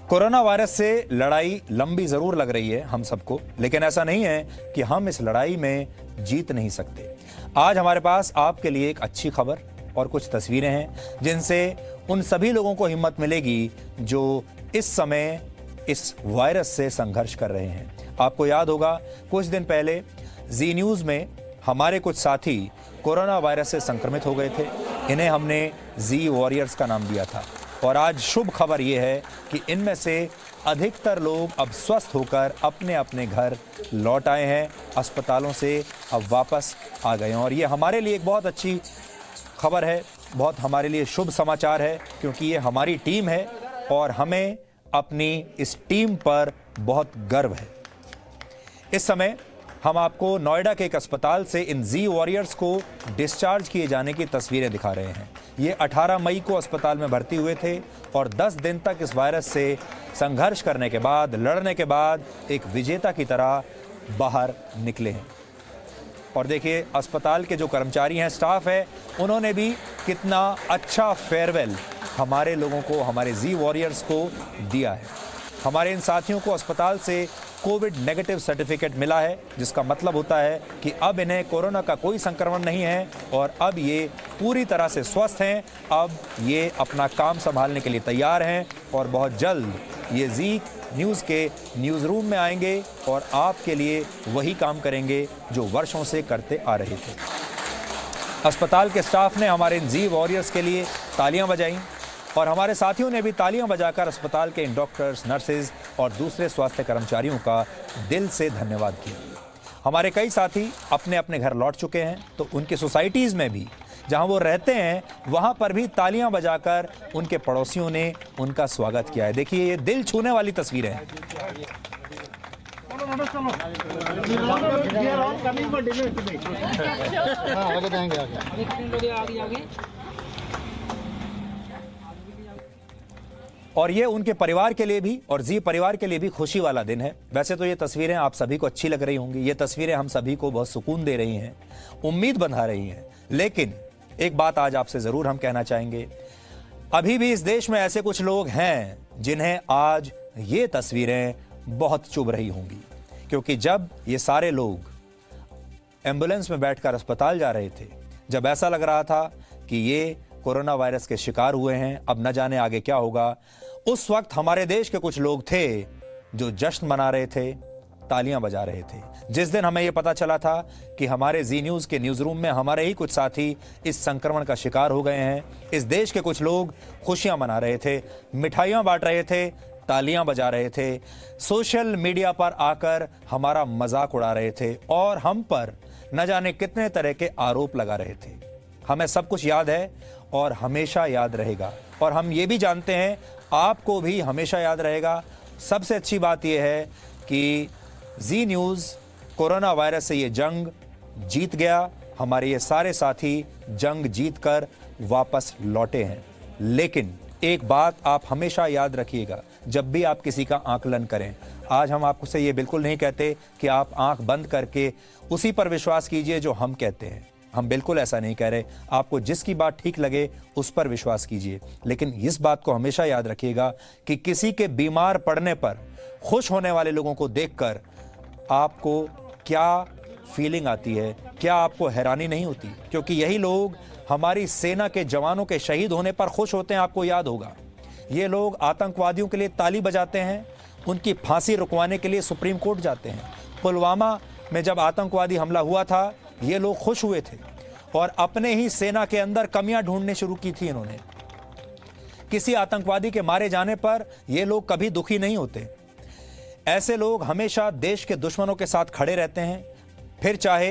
Corona virus से लड़ाई लंबी जरूर लग रही है हम सबको, लेकिन ऐसा नहीं है कि हम इस लड़ाई में जीत नहीं सकते। आज हमारे पास आपके लिए एक अच्छी खबर और कुछ तस्वीरें हैं जिनसे उन सभी लोगों को हिम्मत मिलेगी जो इस समय इस वायरस से संघर्ष कर रहे हैं। आपको याद होगा कुछ दिन पहले जी न्यूज़ में हमारे कुछ साथी कोरोना वायरस से संक्रमित हो गए थे। इन्हें हमने जी वॉरियर्स का नाम दिया था और आज शुभ खबर यह है कि इनमें से अधिकतर लोग अब स्वस्थ होकर अपने अपने घर लौट आए हैं, अस्पतालों से अब वापस आ गए हैं। और ये हमारे लिए एक बहुत अच्छी खबर है, बहुत हमारे लिए शुभ समाचार है, क्योंकि ये हमारी टीम है और हमें अपनी इस टीम पर बहुत गर्व है। इस समय हम आपको नोएडा के एक अस्पताल से इन जी वॉरियर्स को डिस्चार्ज किए जाने की तस्वीरें दिखा रहे हैं। ये 18 मई को अस्पताल में भर्ती हुए थे और 10 दिन तक इस वायरस से संघर्ष करने के बाद, लड़ने के बाद एक विजेता की तरह बाहर निकले हैं। और देखिए अस्पताल के जो कर्मचारी हैं, स्टाफ है, उन्होंने भी कितना अच्छा फेयरवेल हमारे लोगों को, हमारे जी वॉरियर्स को दिया है। हमारे इन साथियों को अस्पताल से कोविड नेगेटिव सर्टिफिकेट मिला है, जिसका मतलब होता है कि अब इन्हें कोरोना का कोई संक्रमण नहीं है और अब ये पूरी तरह से स्वस्थ हैं। अब ये अपना काम संभालने के लिए तैयार हैं और बहुत जल्द ये जी न्यूज़ के न्यूज़ रूम में आएंगे और आपके लिए वही काम करेंगे जो वर्षों से करते आ रहे थे। अस्पताल के स्टाफ ने हमारे इन जी वॉरियर्स के लिए तालियां बजाईं और हमारे साथियों ने भी तालियां बजाकर अस्पताल के इन डॉक्टर्स, नर्सेज और दूसरे स्वास्थ्य कर्मचारियों का दिल से धन्यवाद किया। हमारे कई साथी अपने अपने घर लौट चुके हैं, तो उनकी सोसाइटीज़ में भी जहां वो रहते हैं वहां पर भी तालियां बजाकर उनके पड़ोसियों ने उनका स्वागत किया है। देखिए ये दिल छूने वाली तस्वीरें हैं। और ये उनके परिवार के लिए भी और जी परिवार के लिए भी खुशी वाला दिन है। वैसे तो ये तस्वीरें आप सभी को अच्छी लग रही होंगी, ये तस्वीरें हम सभी को बहुत सुकून दे रही हैं, उम्मीद बंधा रही हैं। लेकिन एक बात आज आपसे जरूर हम कहना चाहेंगे, अभी भी इस देश में ऐसे कुछ लोग हैं जिन्हें आज ये तस्वीरें बहुत चुभ रही होंगी, क्योंकि जब ये सारे लोग एम्बुलेंस में बैठकर अस्पताल जा रहे थे, जब ऐसा लग रहा था कि ये कोरोना वायरस के शिकार हुए हैं, अब न जाने आगे क्या होगा, उस वक्त हमारे देश के कुछ लोग थे जो जश्न मना रहे थे, तालियां बजा रहे थे। जिस दिन हमें यह पता चला था कि हमारे जी न्यूज़ के न्यूज़ रूम में हमारे ही कुछ साथी इस संक्रमण का शिकार हो गए हैं, इस देश के कुछ लोग खुशियां मना रहे थे, मिठाइयां बांट रहे थे, तालियां बजा रहे थे, सोशल मीडिया पर आकर हमारा मजाक उड़ा रहे थे और हम पर न जाने कितने तरह के आरोप लगा रहे थे। हमें सब कुछ याद है और हमेशा याद रहेगा, और हम ये भी जानते हैं आपको भी हमेशा याद रहेगा। सबसे अच्छी बात यह है कि जी न्यूज़ कोरोना वायरस से ये जंग जीत गया। हमारे ये सारे साथी जंग जीतकर वापस लौटे हैं। लेकिन एक बात आप हमेशा याद रखिएगा, जब भी आप किसी का आकलन करें, आज हम आपसे ये बिल्कुल नहीं कहते कि आप आंख बंद करके उसी पर विश्वास कीजिए जो हम कहते हैं, हम बिल्कुल ऐसा नहीं कह रहे। आपको जिसकी बात ठीक लगे उस पर विश्वास कीजिए, लेकिन इस बात को हमेशा याद रखिएगा कि किसी के बीमार पड़ने पर खुश होने वाले लोगों को देखकर आपको क्या फीलिंग आती है, क्या आपको हैरानी नहीं होती? क्योंकि यही लोग हमारी सेना के जवानों के शहीद होने पर खुश होते हैं। आपको याद होगा ये लोग आतंकवादियों के लिए ताली बजाते हैं, उनकी फांसी रुकवाने के लिए सुप्रीम कोर्ट जाते हैं। पुलवामा में जब आतंकवादी हमला हुआ था, ये लोग खुश हुए थे और अपने ही सेना के अंदर कमियां ढूंढने शुरू की थी इन्होंने। किसी आतंकवादी के मारे जाने पर ये लोग कभी दुखी नहीं होते। ऐसे लोग हमेशा देश के दुश्मनों के साथ खड़े रहते हैं, फिर चाहे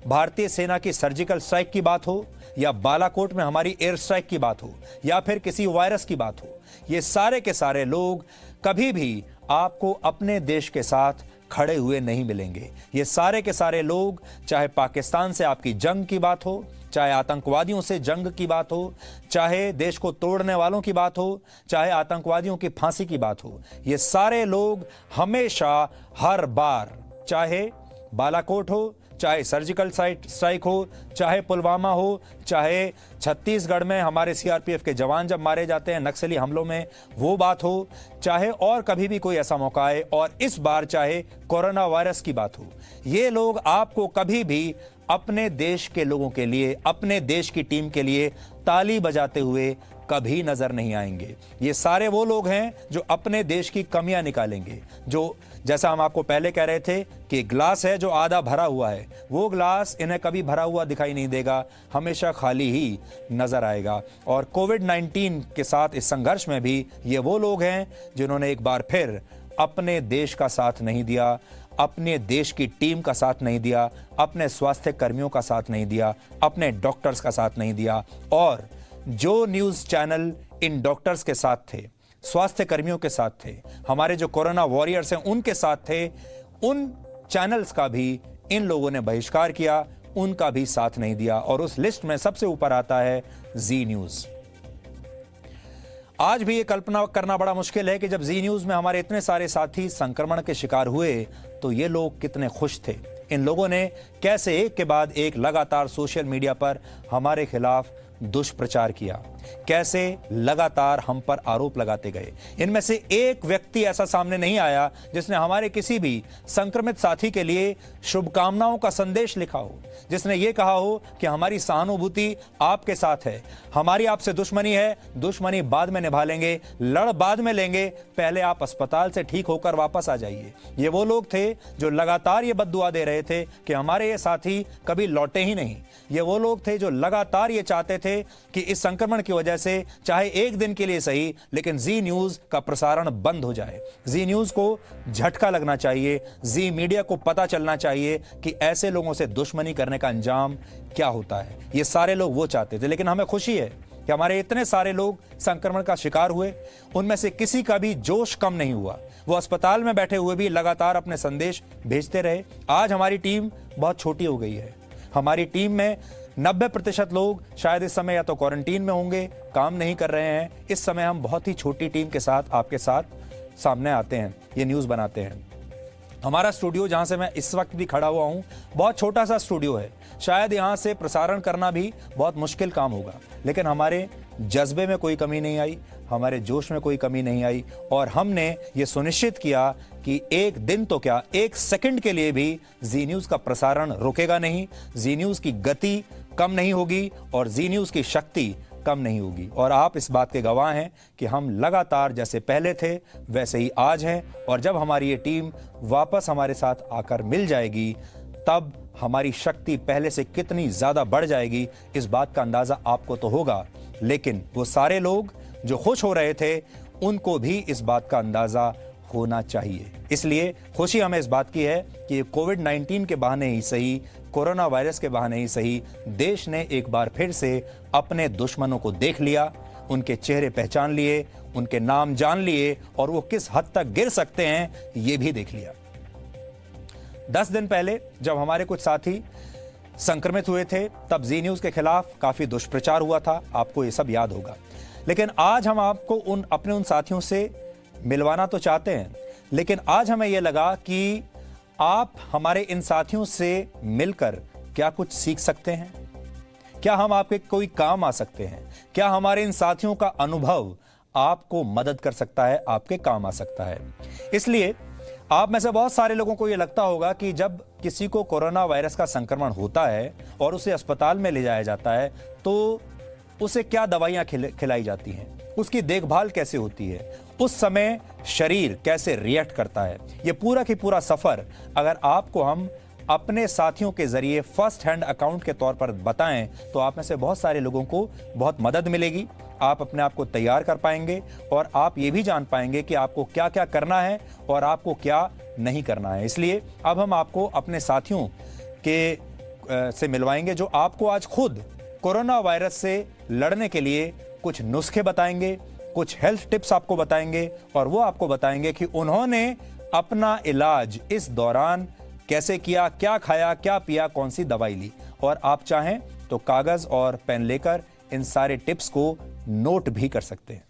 भारतीय सेना की सर्जिकल स्ट्राइक की बात हो या बालाकोट में हमारी एयर स्ट्राइक की बात हो या फिर किसी वायरस की बात हो। ये सारे के सारे लोग कभी भी आपको अपने देश के साथ खड़े हुए नहीं मिलेंगे। ये सारे के सारे लोग, चाहे पाकिस्तान से आपकी जंग की बात हो, चाहे आतंकवादियों से जंग की बात हो, चाहे देश को तोड़ने वालों की बात हो, चाहे आतंकवादियों की फांसी की बात हो, ये सारे लोग हमेशा हर बार, चाहे बालाकोट हो, चाहे सर्जिकल स्ट्राइक हो, चाहे पुलवामा हो, चाहे छत्तीसगढ़ में हमारे सीआरपीएफ के जवान जब मारे जाते हैं नक्सली हमलों में वो बात हो, चाहे और कभी भी कोई ऐसा मौका आए, और इस बार चाहे कोरोना वायरस की बात हो, ये लोग आपको कभी भी अपने देश के लोगों के लिए, अपने देश की टीम के लिए ताली बजाते हुए कभी नजर नहीं आएंगे। ये सारे वो लोग हैं जो अपने देश की कमियां निकालेंगे, जो जैसा हम आपको पहले कह रहे थे कि ग्लास है जो आधा भरा हुआ है, वो ग्लास इन्हें कभी भरा हुआ दिखाई नहीं देगा, हमेशा खाली ही नजर आएगा। और कोविड-19 के साथ इस संघर्ष में भी ये वो लोग हैं जिन्होंने एक बार फिर अपने देश का साथ नहीं दिया, अपने देश की टीम का साथ नहीं दिया, अपने स्वास्थ्य कर्मियों का साथ नहीं दिया, अपने डॉक्टर्स का साथ नहीं दिया। और जो न्यूज़ चैनल इन डॉक्टर्स के साथ थे, स्वास्थ्य कर्मियों के साथ थे, हमारे जो कोरोना वॉरियर्स हैं उनके साथ थे, उन चैनल्स का भी इन लोगों ने बहिष्कार किया, उनका भी साथ नहीं दिया। और उस लिस्ट में सबसे ऊपर आता है जी न्यूज़। आज भी ये कल्पना करना बड़ा मुश्किल है कि जब जी न्यूज़ में हमारे इतने सारे साथी संक्रमण के शिकार हुए तो ये लोग कितने खुश थे। इन लोगों ने कैसे एक के बाद एक लगातार सोशल मीडिया पर हमारे खिलाफ दुष्प्रचार किया, कैसे लगातार हम पर आरोप लगाते गए। इनमें से एक व्यक्ति ऐसा सामने नहीं आया जिसने हमारे किसी भी संक्रमित साथी के लिए शुभकामनाओं का संदेश लिखा हो, जिसने ये कहा हो कि हमारी सहानुभूति आपके साथ है, हमारी आपसे दुश्मनी है, दुश्मनी बाद में निभा लेंगे, लड़ बाद में लेंगे, पहले आप अस्पताल से ठीक होकर वापस आ जाइए। ये वो लोग थे जो लगातार ये बद्दुआ दे रहे थे कि हमारे ये साथी कभी लौटे ही नहीं। ये वो लोग थे जो लगातार ये चाहते थे कि इस संक्रमण की वजह से चाहे एक दिन के लिए सही, लेकिन जी न्यूज़ का प्रसारण बंद हो जाए। जी न्यूज़ को झटका लगना चाहिए, जी मीडिया को पता चलना चाहिए कि ऐसे लोगों से दुश्मनी करने का अंजाम क्या होता है। ये सारे लोग वो चाहते थे। लेकिन हमें खुशी है कि हमारे इतने सारे लोग संक्रमण का शिकार हुए, उनमें से किसी का भी जोश कम नहीं हुआ। वो अस्पताल में बैठे हुए भी लगातार अपने संदेश भेजते रहे। आज हमारी टीम बहुत छोटी हो गई है। हमारी टीम में 90% लोग शायद इस समय या तो क्वारंटीन में होंगे, काम नहीं कर रहे हैं। इस समय हम बहुत ही छोटी टीम के साथ आपके साथ सामने आते हैं, ये न्यूज़ बनाते हैं। हमारा स्टूडियो जहां से मैं इस वक्त भी खड़ा हुआ हूं, बहुत छोटा सा स्टूडियो है। शायद यहां से प्रसारण करना भी बहुत मुश्किल काम होगा, लेकिन हमारे जज्बे में कोई कमी नहीं आई, हमारे जोश में कोई कमी नहीं आई, और हमने ये सुनिश्चित किया कि एक दिन तो क्या, एक सेकंड के लिए भी जी न्यूज़ का प्रसारण रुकेगा नहीं, जी न्यूज़ की गति कम नहीं होगी और जी न्यूज़ की शक्ति कम नहीं होगी। और आप इस बात के गवाह हैं कि हम लगातार जैसे पहले थे वैसे ही आज हैं, और जब हमारी ये टीम वापस हमारे साथ आकर मिल जाएगी तब हमारी शक्ति पहले से कितनी ज़्यादा बढ़ जाएगी, इस बात का अंदाज़ा आपको तो होगा। लेकिन वो सारे लोग जो खुश हो रहे थे उनको भी इस बात का अंदाज़ा होना चाहिए। इसलिए खुशी हमें इस बात की है कि कोविड-19 के बहाने ही सही, कोरोना वायरस के बहाने ही सही, देश ने एक बार फिर से अपने दुश्मनों को देख लिया, उनके चेहरे पहचान लिए, उनके नाम जान लिए, और वो किस हद तक गिर सकते हैं ये भी देख लिया। 10 दिन पहले जब हमारे कुछ साथी संक्रमित हुए थे तब जी न्यूज़ के खिलाफ काफ़ी दुष्प्रचार हुआ था, आपको ये सब याद होगा। लेकिन आज हम आपको अपने उन साथियों से मिलवाना तो चाहते हैं, लेकिन आज हमें यह लगा कि आप हमारे इन साथियों से मिलकर क्या कुछ सीख सकते हैं, क्या हम आपके कोई काम आ सकते हैं, क्या हमारे इन साथियों का अनुभव आपको मदद कर सकता है, आपके काम आ सकता है। इसलिए आप में से बहुत सारे लोगों को यह लगता होगा कि जब किसी को कोरोना वायरस का संक्रमण होता है और उसे अस्पताल में ले जाया जाता है तो उसे क्या दवाइयां खिलाई जाती हैं, उसकी देखभाल कैसे होती है, उस समय शरीर कैसे रिएक्ट करता है। ये पूरा की पूरा सफर अगर आपको हम अपने साथियों के जरिए फर्स्ट हैंड अकाउंट के तौर पर बताएं तो आप में से बहुत सारे लोगों को बहुत मदद मिलेगी। आप अपने आप को तैयार कर पाएंगे और आप ये भी जान पाएंगे कि आपको क्या क्या करना है और आपको क्या नहीं करना है। इसलिए अब हम आपको अपने साथियों के से मिलवाएंगे जो आपको आज खुद कोरोना वायरस से लड़ने के लिए कुछ नुस्खे बताएंगे, कुछ हेल्थ टिप्स आपको बताएंगे, और वो आपको बताएंगे कि उन्होंने अपना इलाज इस दौरान कैसे किया, क्या खाया, क्या पिया, कौन सी दवाई ली। और आप चाहें तो कागज और पेन लेकर इन सारे टिप्स को नोट भी कर सकते हैं।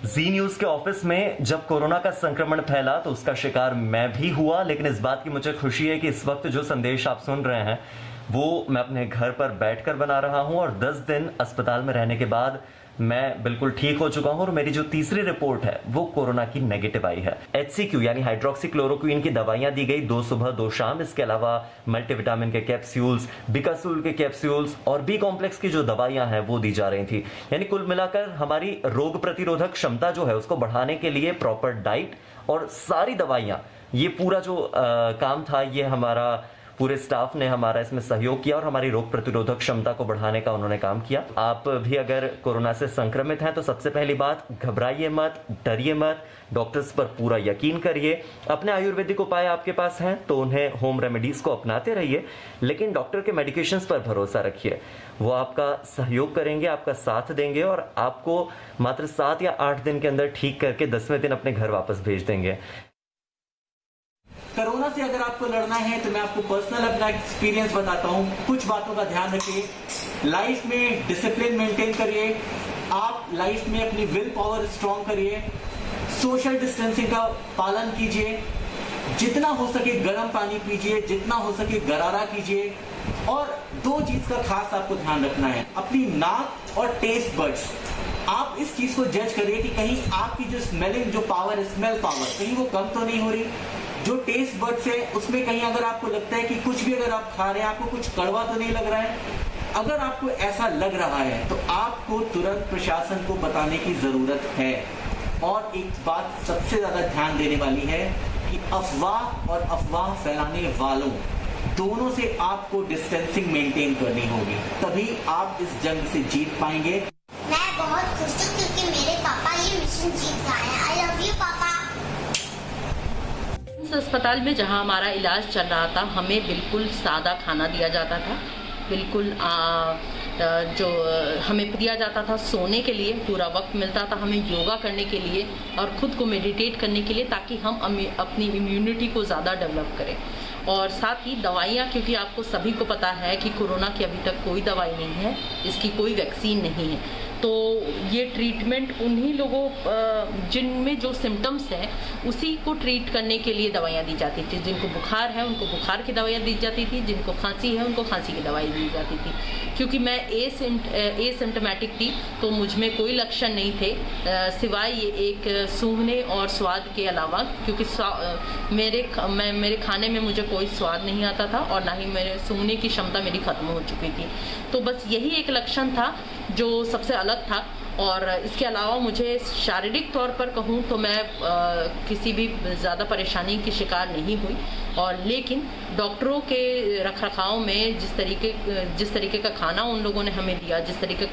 जी न्यूज के ऑफिस में जब कोरोना का संक्रमण फैला तो उसका शिकार मैं भी हुआ, लेकिन इस बात की मुझे खुशी है कि इस वक्त जो संदेश आप सुन रहे हैं वो मैं अपने घर पर बैठकर बना रहा हूं और 10 दिन अस्पताल में रहने के बाद मैं बिल्कुल ठीक हो चुका हूं और मेरी जो तीसरी रिपोर्ट है वो कोरोना की नेगेटिव आई है। HCQ यानी हाइड्रोक्सीक्लोरोक्वीन की दवाइयां दी गई 2 सुबह 2 शाम। इसके अलावा मल्टीविटामिन के कैप्सूल्स, बिकासूल के कैप्सूल्स और बी कॉम्प्लेक्स की जो दवाइयां हैं वो दी जा रही थी। यानी कुल मिलाकर हमारी रोग प्रतिरोधक क्षमता जो है उसको बढ़ाने के लिए प्रॉपर डाइट और सारी दवाइयां, ये पूरा जो काम था ये हमारा पूरे स्टाफ ने हमारा इसमें सहयोग किया और हमारी रोग प्रतिरोधक क्षमता को बढ़ाने का उन्होंने काम किया। आप भी अगर कोरोना से संक्रमित हैं तो सबसे पहली बात, घबराइए मत, डरिए मत, डॉक्टर्स पर पूरा यकीन करिए। अपने आयुर्वेदिक उपाय आपके पास हैं तो उन्हें होम रेमेडीज को अपनाते रहिए, लेकिन डॉक्टर के मेडिकेशंस पर भरोसा रखिए। वो आपका सहयोग करेंगे, आपका साथ देंगे और आपको मात्र 7 या 8 दिन के अंदर ठीक करके 10वें दिन अपने घर वापस भेज देंगे। कोरोना से अगर आपको लड़ना है तो मैं आपको पर्सनल अपना एक्सपीरियंस बताता हूँ। कुछ बातों का ध्यान रखिए, लाइफ में डिसिप्लिन मेंटेन करिए, आप लाइफ में अपनी विल पावर स्ट्रॉन्ग करिए, सोशल डिस्टेंसिंग का पालन कीजिए, जितना हो सके गर्म पानी पीजिए, जितना हो सके गरारा कीजिए। और 2 चीज का खास आपको ध्यान रखना है, अपनी नाक और टेस्ट बड्स। आप इस चीज को जज करिए कि कहीं आपकी जो स्मेलिंग जो पावर, स्मेल पावर कहीं वो कम तो नहीं हो रही। जो टेस्ट बड्स है उसमें कहीं अगर आपको लगता है कि कुछ भी अगर आप खा रहे हैं आपको कुछ कड़वा तो नहीं लग रहा है, अगर आपको ऐसा लग रहा है तो आपको तुरंत प्रशासन को बताने की जरूरत है। और एक बात सबसे ज्यादा ध्यान देने वाली है कि अफवाह और अफवाह फैलाने वालों दोनों से आपको डिस्टेंसिंग मेंटेन करनी होगी, तभी आप इस जंग से जीत पाएंगे। मैं बहुत खुश हूँ क्योंकि मेरे पापा ये मिशन जीत गए हैं। आई लव यू पापा। इस अस्पताल में जहां हमारा इलाज चल रहा था हमें बिल्कुल सादा खाना दिया जाता था, बिल्कुल जो हमें दिया जाता था सोने के लिए पूरा वक्त मिलता था, हमें योगा करने के लिए और खुद को मेडिटेट करने के लिए, ताकि हम अपनी इम्यूनिटी को ज़्यादा डेवलप करें। और साथ ही दवाइयाँ, क्योंकि आपको सभी को पता है कि कोरोना की अभी तक कोई दवाई नहीं है, इसकी कोई वैक्सीन नहीं है, तो ये ट्रीटमेंट उन्हीं लोगों जिनमें जो सिम्टम्स हैं उसी को ट्रीट करने के लिए दवाइयाँ दी जाती थी। जिनको बुखार है उनको बुखार की दवाइयाँ दी जाती थी, जिनको खांसी है उनको खांसी की दवाई दी जाती थी। क्योंकि मैं एसिम्टोमेटिक थी तो मुझ में कोई लक्षण नहीं थे, सिवाय ये एक सूंघने और स्वाद के अलावा, क्योंकि मेरे खाने में मुझे कोई स्वाद नहीं आता था और ना ही मेरे सूंघने की क्षमता मेरी खत्म हो चुकी थी। तो बस यही एक लक्षण था जो सबसे अलग था। और इसके अलावा मुझे शारीरिक तौर पर कहूँ तो मैं किसी भी ज़्यादा परेशानी की शिकार नहीं हुई। और लेकिन डॉक्टरों के रखरखाव में जिस तरीके का खाना उन लोगों ने हमें दिया, जिस तरीके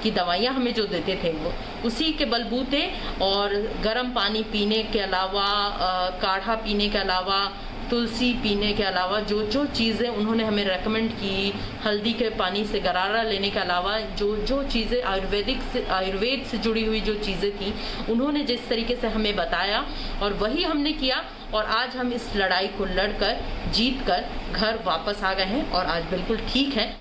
की दवाइयाँ हमें जो देते थे वो उसी के बलबूते और गर्म पानी पीने के अलावा, काढ़ा पीने के अलावा, तुलसी पीने के अलावा जो चीज़ें उन्होंने हमें रेकमेंड की, हल्दी के पानी से गरारा लेने के अलावा जो चीज़ें आयुर्वेद से जुड़ी हुई जो चीज़ें थी उन्होंने जिस तरीके से हमें बताया और वही हमने किया। और आज हम इस लड़ाई को लड़कर जीतकर घर वापस आ गए हैं और आज बिल्कुल ठीक है।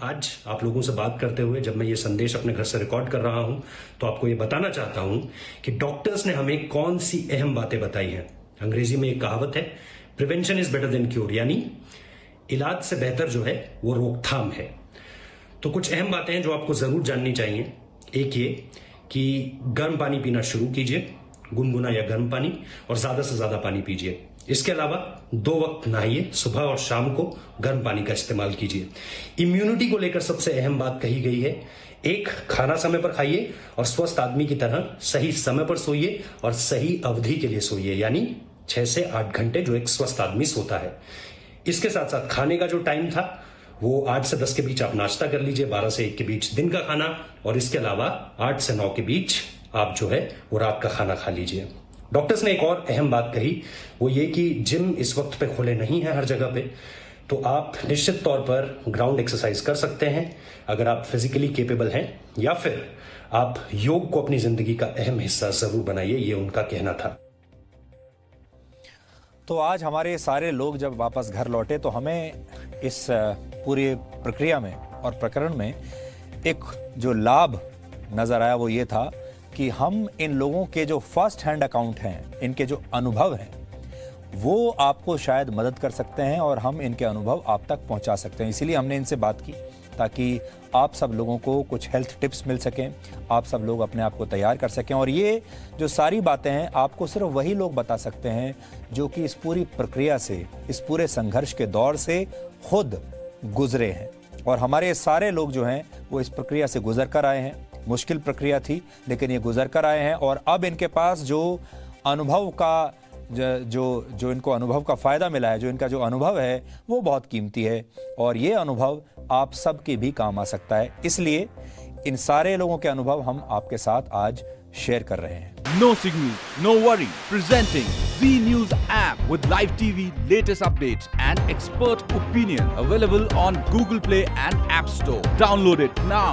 आज आप लोगों से बात करते हुए जब मैं ये संदेश अपने घर से रिकॉर्ड कर रहा हूं तो आपको ये बताना चाहता हूं कि डॉक्टर्स ने हमें कौन सी अहम बातें बताई हैं। अंग्रेजी में एक कहावत है, prevention is better than cure, यानी इलाज से बेहतर जो है वो रोकथाम है। तो कुछ अहम बातें हैं जो आपको जरूर जाननी चाहिए। एक ये कि गर्म पानी पीना शुरू कीजिए, गुनगुना या गर्म पानी, और ज्यादा से ज्यादा पानी पीजिए। इसके अलावा 2 वक्त नहाइए, सुबह और शाम को गर्म पानी का इस्तेमाल कीजिए। इम्यूनिटी को लेकर सबसे अहम बात कही गई है, एक, खाना समय पर खाइए और स्वस्थ आदमी की तरह सही समय पर सोइए और सही अवधि के लिए सोइए, यानी 6 से 8 घंटे जो एक स्वस्थ आदमी सोता है। इसके साथ साथ खाने का जो टाइम था वो 8 से 10 के बीच आप नाश्ता कर लीजिए, 12 से 1 के बीच दिन का खाना, और इसके अलावा 8 से 9 के बीच आप जो है वो रात का खाना खा लीजिए। डॉक्टर्स ने एक और अहम बात कही, वो ये कि जिम इस वक्त पे खुले नहीं है हर जगह पे, तो आप निश्चित तौर पर ग्राउंड एक्सरसाइज कर सकते हैं अगर आप फिजिकली केपेबल हैं, या फिर आप योग को अपनी जिंदगी का अहम हिस्सा जरूर बनाइए, ये उनका कहना था। तो आज हमारे सारे लोग जब वापस घर लौटे तो हमें इस पूरी प्रक्रिया में और प्रकरण में एक जो लाभ नजर आया वो ये था कि हम इन लोगों के जो फर्स्ट हैंड अकाउंट हैं, इनके जो अनुभव हैं, वो आपको शायद मदद कर सकते हैं और हम इनके अनुभव आप तक पहुंचा सकते हैं। इसीलिए हमने इनसे बात की ताकि आप सब लोगों को कुछ हेल्थ टिप्स मिल सकें, आप सब लोग अपने आप को तैयार कर सकें। और ये जो सारी बातें हैं आपको सिर्फ वही लोग बता सकते हैं जो कि इस पूरी प्रक्रिया से, इस पूरे संघर्ष के दौर से खुद गुजरे हैं। और हमारे सारे लोग जो हैं वो इस प्रक्रिया से गुजर कर आए हैं। मुश्किल प्रक्रिया थी लेकिन ये गुजर कर आए हैं और अब इनके पास जो अनुभव का जो इनको अनुभव का फ़ायदा मिला है, जो इनका जो अनुभव है वो बहुत कीमती है और ये अनुभव आप सबके भी काम आ सकता है। इसलिए इन सारे लोगों के अनुभव हम आपके साथ आज शेयर कर रहे हैं। No signal, no worry. Presenting Z News app with live TV, latest updates and expert opinion. Available on Google Play and App Store. Download it now.